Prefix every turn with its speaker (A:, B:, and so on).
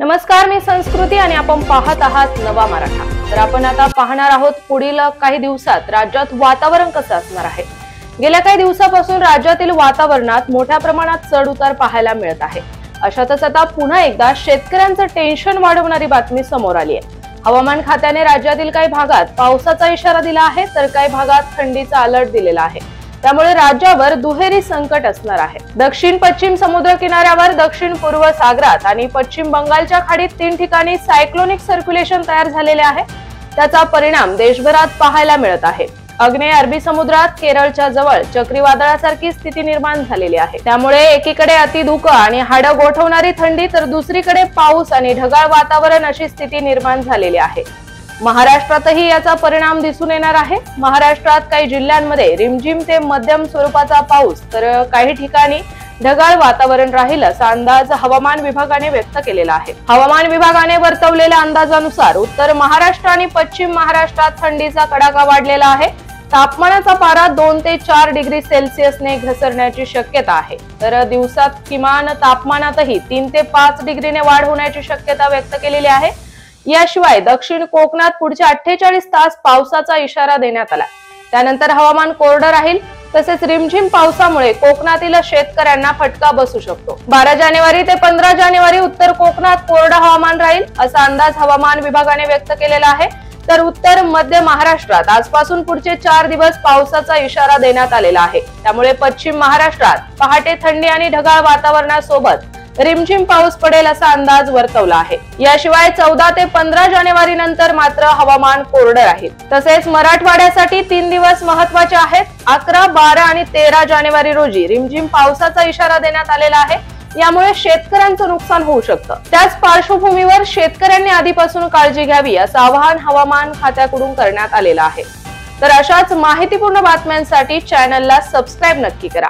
A: नमस्कार, मी संस्कृती आणि आपण पाहत आहात नवा मराठा। तर आपण आता पाहणार आहोत पुढील काही दिवसात राज्यात वातावरण कसं असणार आहे। गेल्या काही दिवसापासून राज्यातील वातावरणात मोठ्या प्रमाणात चढ-उतार पाहायला मिळत आहे। अशातच आता पुन्हा एकदा शेतकऱ्यांचं टेन्शन वाढवणारी बातमी समोर आली आहे। हवामान खात्याने राज्यातील काही भागात पावसाचा इशारा दिला आहे, तर काही भागात थंडीचा अलर्ट दिलेला आहे। त्यामुळे राज्यावर दुहेरी संकट असणार आहे। दक्षिण पश्चिम समुद्र किनाऱ्यावर, दक्षिण पूर्व सागरात आणि पश्चिम बंगालच्या खाडीत 3 ठिकाणी सायक्लोनिक सर्क्युलेशन तयार झालेले आहे। त्याचा परिणाम देशभरात पाहायला मिळत आहे। आग्नेय अरबी समुद्रात केरळच्या जवळ चक्रीवादळासारखी स्थिती निर्माण झालेली आहे। त्यामुळे एकीकडे अतिधुकं आणि हाडं गोठवणारी थंडी, तर दुसरीकडे पाऊस आणि ढगाळ वातावरण अशी स्थिती निर्माण झालेली आहे। महाराष्ट्रातही याचा परिणाम दिसून येणार आहे। महाराष्ट्रात काही जिल्ह्यांमध्ये रिमझिम ते मध्यम स्वरूपाचा पाऊस, तर काही ठिकाणी ढगाळ वातावरण राहील असा अंदाज हवामान विभागाने व्यक्त केलेला आहे। हवामान विभागाने वर्तवलेल्या अंदाजानुसार उत्तर महाराष्ट्र आणि पश्चिम महाराष्ट्रात थंडीचा कडाका वाढलेला आहे। तापमानाचा पारा 2 ते 4 डिग्री सेल्सिअसने घसरण्याची शक्यता आहे। तर दिवसात किमान तापमानातही 3 ते 5 डिग्रीने वाढ होण्याची शक्यता व्यक्त केलेली आहे। याशिवाय दक्षिण कोकणात पुढच्या 48 तास पावसाचा इशारा देण्यात आला। त्यानंतर हवामान कोरडं राहील। तसेच रिमझिम पावसामुळे कोकणातील शेतकऱ्यांना फटका बसू शकतो। 12 जानेवारी ते 15 जानेवारी उत्तर कोकणात कोरडं हवामान राहील असा अंदाज हवामान विभागाने व्यक्त केलेला आहे। तर उत्तर मध्य महाराष्ट्रात आजपासून पुढचे 4 दिवस पावसाचा इशारा देण्यात आलेला आहे। त्यामुळे पश्चिम महाराष्ट्रात पहाटे थंडी आणि ढगाळ वातावरणासोबत रिमझिम पाऊस पडेल असा अंदाज वर्तवला आहे। याशिवाय 14 ते 15 जानेवारी नंतर मात्र हवामान कोरडं राहील। तसेच मराठवाड्यासाठी 3 दिवस महत्त्वाचे आहेत। 11, 12 आणि 13 जानेवारी रोजी रिमझिम पावसाचा इशारा देण्यात आलेला आहे। यामुळे शेतकऱ्यांचं नुकसान होऊ शकतं। त्याच पार्श्वभूमीवर शेतकऱ्यांनी आधीपासून काळजी घ्यावी असं आवाहन हवामान खात्याकडून करण्यात आलेलं आहे। तर अशाच माहितीपूर्ण बातम्यांसाठी चॅनलला सबस्क्राइब नक्की करा।